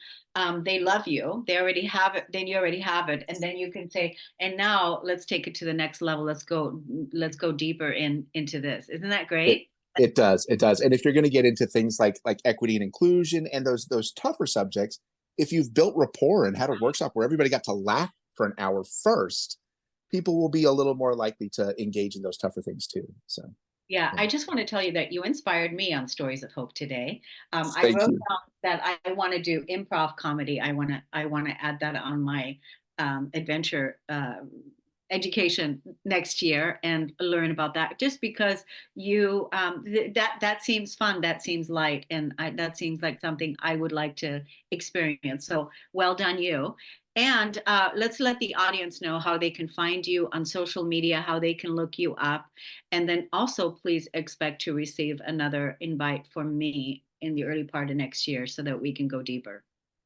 Speaker 1: they love you. They already have it. Then you already have it, and then you can say, "And now let's take it to the next level. Let's go deeper into this." Isn't that
Speaker 7: It
Speaker 1: great?
Speaker 7: it does, it does. And if you're going to get into things like equity and inclusion and those tougher subjects, if you've built rapport and had a workshop where everybody got to laugh for an hour first, people will be a little more likely to engage in those tougher things too. So
Speaker 1: Yeah,
Speaker 7: yeah.
Speaker 1: I just want to tell you that you inspired me on Stories of Hope today. I
Speaker 7: Thank
Speaker 1: wrote
Speaker 7: you.
Speaker 1: down that I want to do improv comedy. I want to add that on my adventure education next year and learn about that. Just because that seems fun, that seems light, and that seems like something I would like to experience. So well done, you. And let's let the audience know how they can find you on social media, how they can look you up. And then also, please expect to receive another invite from me in the early part of next year so that we can go deeper.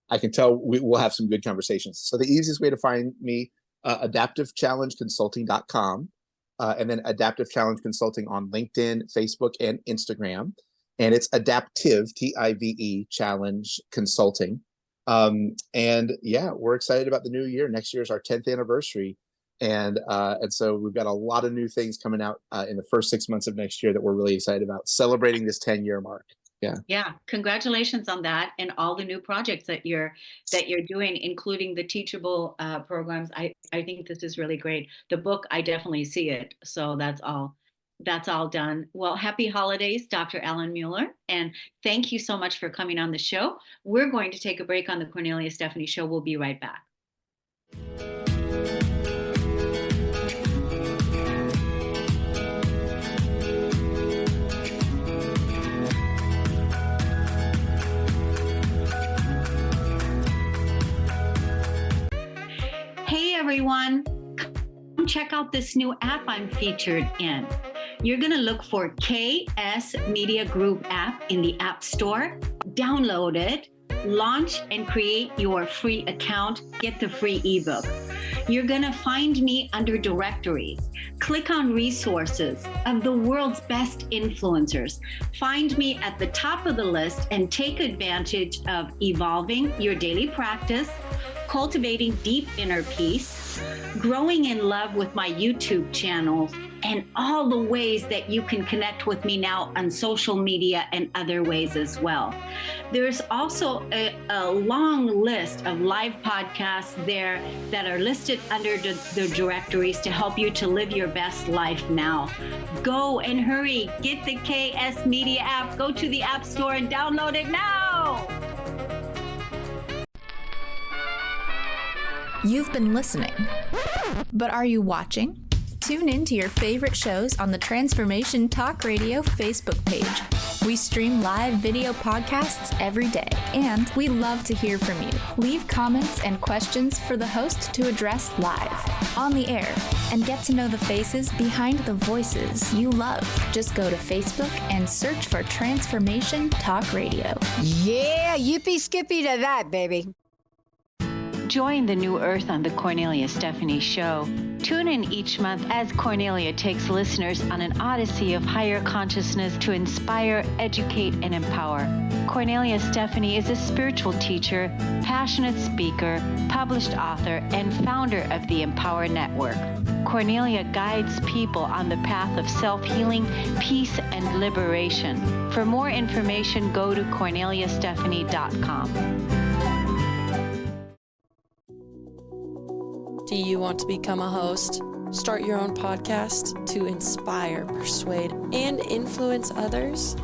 Speaker 7: I can tell we'll have some good conversations. So the easiest way to find me, adaptivechallengeconsulting.com, and then Adaptive Challenge Consulting on LinkedIn, Facebook, and Instagram. And it's Adaptive, TIVE, Challenge Consulting. And yeah, we're excited about the new year. Next year is our 10th anniversary. And so we've got a lot of new things coming out in the first 6 months of next year that we're really excited about, celebrating this 10-year mark. Yeah.
Speaker 1: Yeah, congratulations on that and all the new projects that you're doing, including the teachable programs. I think this is really great. The book, I definitely see it. So that's all done. Well, happy holidays, Dr. Alan Mueller, and thank you so much for coming on the show. We're going to take a break on the Kornelia Stephanie Show. We'll be right back. everyone. Come check out this new app I'm featured in. You're going to look for KS Media Group app in the App Store. Download it, launch and create your free account, get the free ebook. You're going to find me under directories. Click on resources of the world's best influencers. Find me at the top of the list and take advantage of evolving your daily practice, cultivating deep inner peace, growing in love with my YouTube channel, and all the ways that you can connect with me now on social media and other ways as well. There's also a long list of live podcasts there that are listed under the directories to help you to live your best life now. Go and hurry, get the KS Media app, go to the App Store and download it now.
Speaker 3: You've been listening, but are you watching? Tune in to your favorite shows on the Transformation Talk Radio Facebook page. We stream live video podcasts every day, and we love to hear from you. Leave comments and questions for the host to address live, on the air, and get to know the faces behind the voices you love. Just go to Facebook and search for Transformation Talk Radio.
Speaker 4: Yeah, yippee skippy to that, baby.
Speaker 1: Join the new earth on the Kornelia Stephanie Show. Tune in each month as Kornelia takes listeners on an odyssey of higher consciousness to inspire, educate, and empower. Kornelia Stephanie is a spiritual teacher, passionate speaker, published author, and founder of the Empower Network. Kornelia guides people on the path of self-healing, peace, and liberation. For more information, go to korneliastephanie.com.
Speaker 5: Do you want to become a host? Start your own podcast to inspire, persuade, and influence others?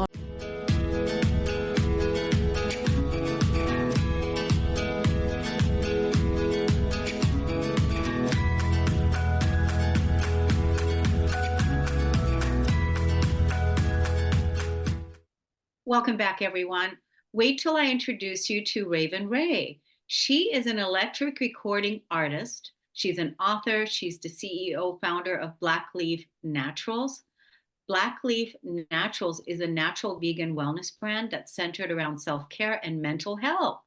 Speaker 1: Welcome back, everyone. Wait till I introduce you to Raven Ray. She is an electric recording artist. She's an author. She's the CEO, founder of Black Leaf Naturals. Black Leaf Naturals is a natural vegan wellness brand that's centered around self-care and mental health,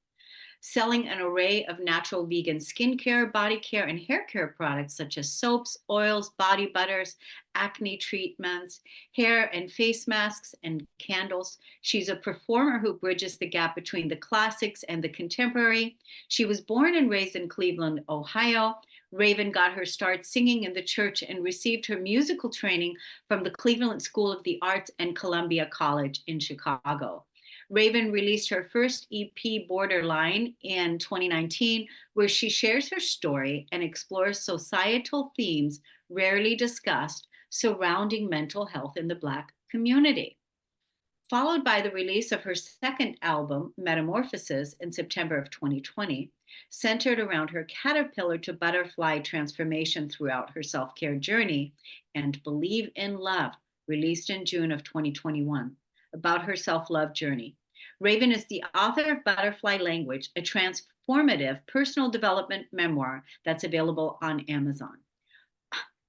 Speaker 1: selling an array of natural vegan skincare, body care, and hair care products such as soaps, oils, body butters, acne treatments, hair and face masks, and candles. She's a performer who bridges the gap between the classics and the contemporary. She was born and raised in Cleveland, Ohio. Raven got her start singing in the church and received her musical training from the Cleveland School of the Arts and Columbia College in Chicago. Raven released her first EP, Borderline, in 2019, where she shares her story and explores societal themes rarely discussed surrounding mental health in the Black community. Followed by the release of her second album, Metamorphosis, in September of 2020, centered around her caterpillar to butterfly transformation throughout her self-care journey, and Believe in Love, released in June of 2021, about her self-love journey. Raven is the author of Butterfly Language, a transformative personal development memoir that's available on Amazon.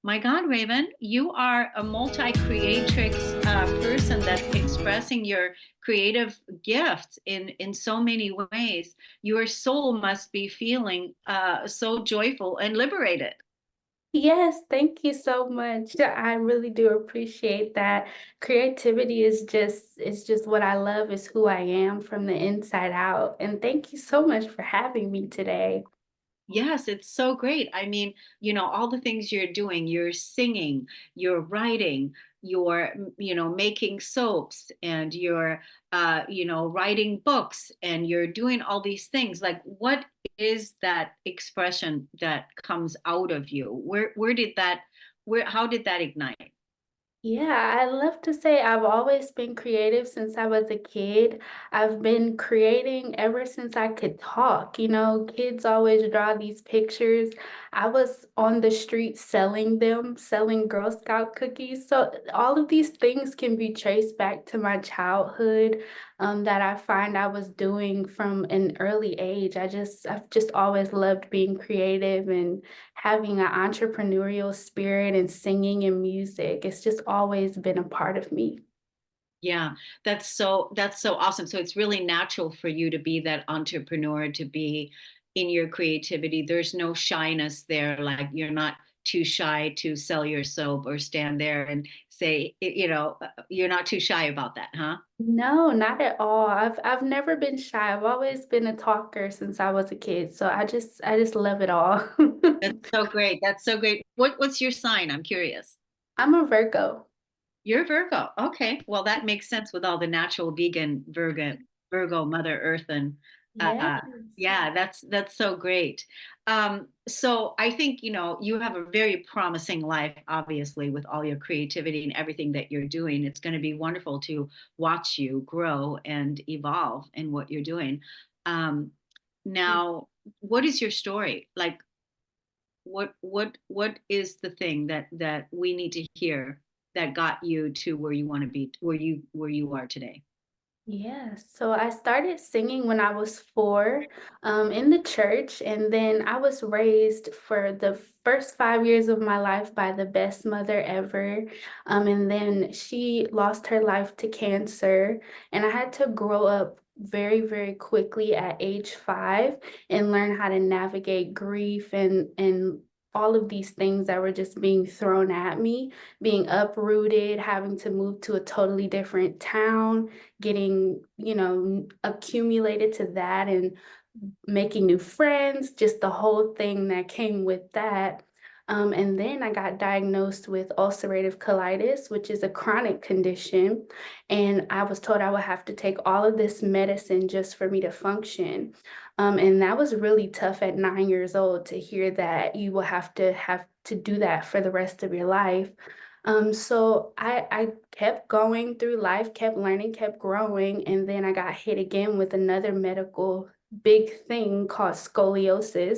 Speaker 1: My God, Raven, you are a multi-creatrix person that's expressing your creative gifts in so many ways. Your soul must be feeling so joyful and liberated.
Speaker 8: Yes, thank you so much. I really do appreciate that. Creativity is just what I love, is who I am from the inside out. And thank you so much for having me today.
Speaker 1: Yes, it's so great. I mean, all the things you're doing, you're singing, you're writing, you're, making soaps, and you're, writing books, and you're doing all these things. Like, what is that expression that comes out of you? How did that ignite?
Speaker 8: Yeah, I love to say I've always been creative since I was a kid. I've been creating ever since I could talk. Kids always draw these pictures. I was on the street selling them, selling Girl Scout cookies. So all of these things can be traced back to my childhood. that I find I was doing from an early age. I've just always loved being creative and having an entrepreneurial spirit and singing and music. It's just always been a part of me.
Speaker 1: Yeah, that's so awesome. So it's really natural for you to be that entrepreneur, to be in your creativity. There's no shyness there. Like you're not too shy to sell your soap or stand there and say, you're not too shy about that, huh?
Speaker 8: No, not at all. I've never been shy. I've always been a talker since I was a kid. So I just love it all.
Speaker 1: That's so great. That's so great. What's your sign? I'm curious.
Speaker 8: I'm a Virgo.
Speaker 1: You're Virgo. Okay. Well, that makes sense with all the natural vegan Virgo, Mother Earth, and
Speaker 8: Yes.
Speaker 1: uh, yeah, that's so great. So I think you have a very promising life, obviously, with all your creativity and everything that you're doing. It's going to be wonderful to watch you grow and evolve in what you're doing. Um, Now, what is your story? Like, what is the thing that we need to hear that got you to where you want to be, where you are today?
Speaker 8: Yes. So I started singing when I was 4, in the church, and then I was raised for the first 5 years of my life by the best mother ever. And then she lost her life to cancer, and I had to grow up very, very quickly at age 5 and learn how to navigate grief and all of these things that were just being thrown at me, being uprooted, having to move to a totally different town, getting, accumulated to that and making new friends, just the whole thing that came with that. And then I got diagnosed with ulcerative colitis, which is a chronic condition. And I was told I would have to take all of this medicine just for me to function. And that was really tough at 9 years old to hear that you will have to do that for the rest of your life. So I kept going through life, kept learning, kept growing, and then I got hit again with another medical big thing called scoliosis,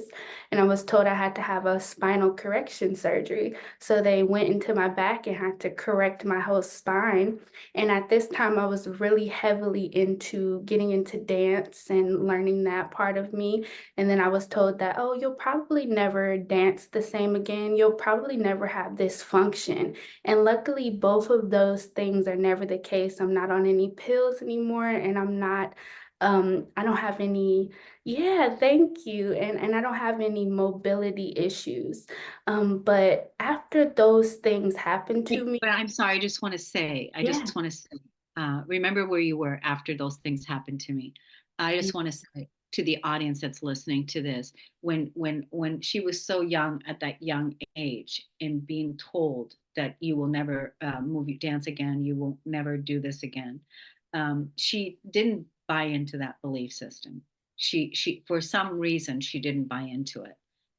Speaker 8: and I was told I had to have a spinal correction surgery. So they went into my back and had to correct my whole spine. And at this time, I was really heavily into getting into dance and learning that part of me. And then I was told that, oh, you'll probably never dance the same again. You'll probably never have this function. And luckily, both of those things are never the case. I'm not on any pills anymore, and I don't have any, yeah, thank you. And I don't have any mobility issues. But after those things happened to me,
Speaker 1: But I'm sorry, I
Speaker 8: yeah.
Speaker 1: just want to say, remember where you were after those things happened to me. I just want to say to the audience that's listening to this, when she was so young at that young age and being told that you will never dance again, you will never do this again, she didn't buy into that belief system. She for some reason she didn't buy into it,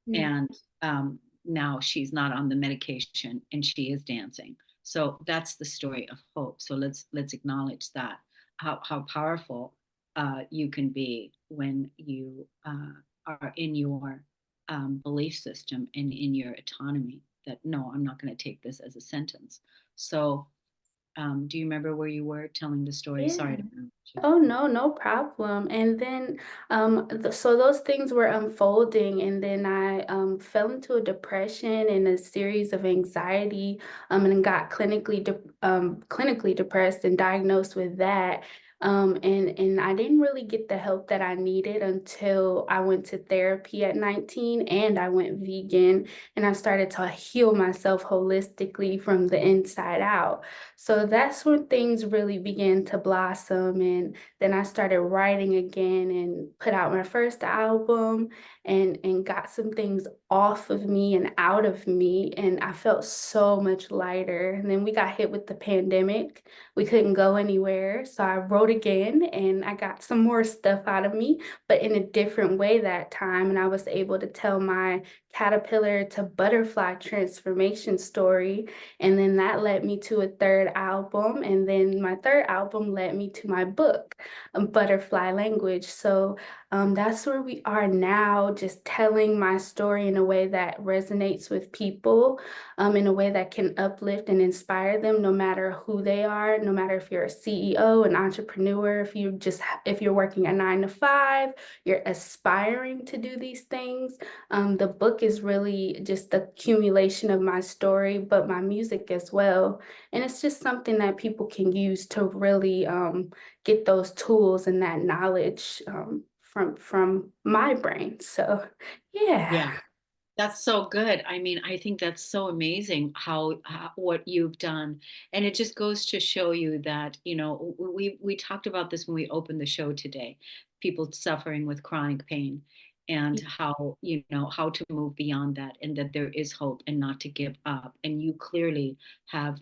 Speaker 8: Mm.
Speaker 1: and now she's not on the medication and she is dancing. So that's the story of hope. So let's acknowledge that, how powerful you can be when you are in your belief system and in your autonomy. That no, I'm not going to take this as a sentence. So do you remember where you were telling the story?
Speaker 8: Yeah.
Speaker 1: Sorry to interrupt you.
Speaker 8: Oh, no, no problem. And then, so those things were unfolding, and then I fell into a depression and a series of anxiety, and got clinically depressed and diagnosed with that. And I didn't really get the help that I needed until I went to therapy at 19 and I went vegan and I started to heal myself holistically from the inside out. So that's when things really began to blossom. And then I started writing again and put out my first album and got some things off of me and out of me. And I felt so much lighter. And then we got hit with the pandemic. We couldn't go anywhere. So I wrote again and I got some more stuff out of me, but in a different way that time. And I was able to tell my caterpillar to butterfly transformation story. And then that led me to a third album. And then my third album led me to my book, Butterfly Language. So that's where we are now, just telling my story in a way that resonates with people, in a way that can uplift and inspire them, no matter who they are, no matter if you're a CEO, an entrepreneur, if you're working a 9 to 5, you're aspiring to do these things. The book is really just the accumulation of my story, but my music as well. And it's just something that people can use to really get those tools and that knowledge from my brain. So yeah.
Speaker 1: That's so good. I mean, I think that's so amazing how what you've done, and it just goes to show you that we talked about this when we opened the show today. People suffering with chronic pain, and how how to move beyond that, and that there is hope, and not to give up. And you clearly have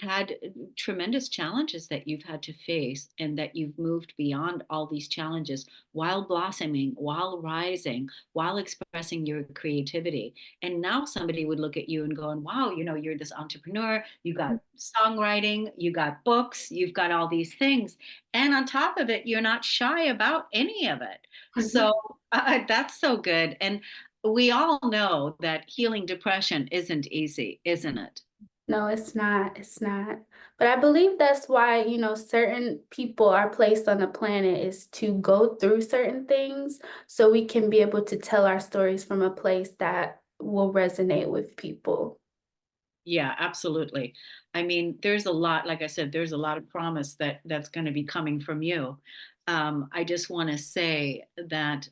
Speaker 1: had tremendous challenges that you've had to face, and that you've moved beyond all these challenges while blossoming, while rising, while expressing your creativity. And now somebody would look at you and go, wow, you're this entrepreneur, you got songwriting, you got books, you've got all these things. And on top of it, you're not shy about any of it. So that's so good. And we all know that healing depression isn't easy, isn't it?
Speaker 8: No, it's not. It's not. But I believe that's why, certain people are placed on the planet, is to go through certain things so we can be able to tell our stories from a place that will resonate with people.
Speaker 1: Yeah, absolutely. I mean, there's a lot, like I said, there's a lot of promise that's going to be coming from you. I just want to say that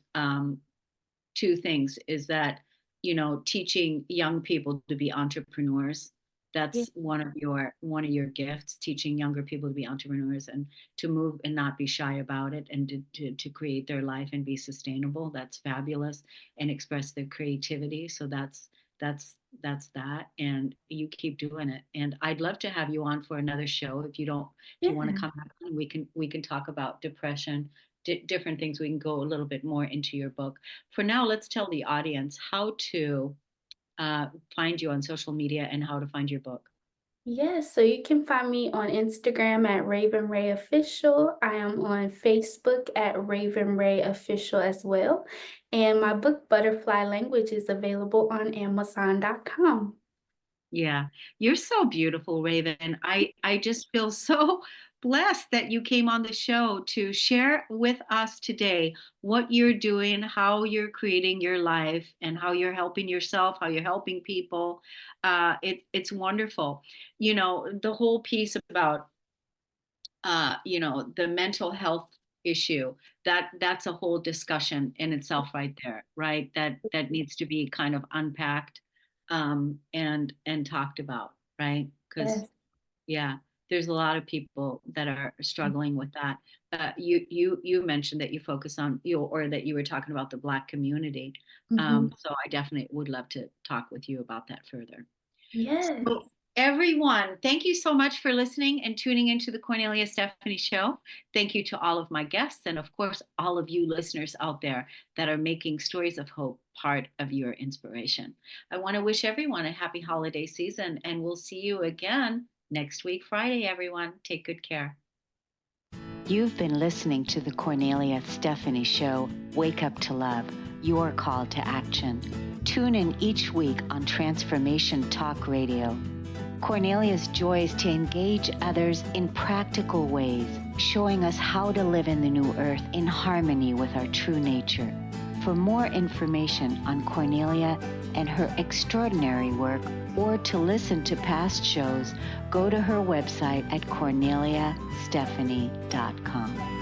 Speaker 1: two things is that, teaching young people to be entrepreneurs. That's one of your gifts, teaching younger people to be entrepreneurs and to move and not be shy about it, and to create their life and be sustainable. That's fabulous, and express their creativity. So that's that, and you keep doing it. And I'd love to have you on for another show. If you want to come back on, we can talk about depression, different things. We can go a little bit more into your book. For now, let's tell the audience how to find you on social media and how to find your book.
Speaker 8: Yes, so you can find me on Instagram at Raven Ray Official. I am on Facebook at Raven Ray Official as well. And my book, Butterfly Language, is available on Amazon.com.
Speaker 1: Yeah, you're so beautiful, Raven. I just feel so blessed that you came on the show to share with us today what you're doing, how you're creating your life, and how you're helping yourself, how you're helping people. It's wonderful. The whole piece about the mental health issue, that's a whole discussion in itself right there, right? That needs to be kind of unpacked, and talked about, right? Because yeah, there's a lot of people that are struggling with that. You mentioned that you focus on or that you were talking about the Black community. So I definitely would love to talk with you about that further.
Speaker 8: Yes.
Speaker 1: So everyone, thank you so much for listening and tuning into the Kornelia Stephanie Show. Thank you to all of my guests, and of course, all of you listeners out there that are making stories of hope part of your inspiration. I want to wish everyone a happy holiday season, and we'll see you again next week, Friday, everyone. Take good care.
Speaker 9: You've been listening to the Kornelia Stephanie Show, Wake Up to Love, your call to action. Tune in each week on Transformation Talk Radio. Kornelia's joy is to engage others in practical ways, showing us how to live in the new earth in harmony with our true nature. For more information on Kornelia and her extraordinary work, or to listen to past shows, go to her website at korneliastephanie.com.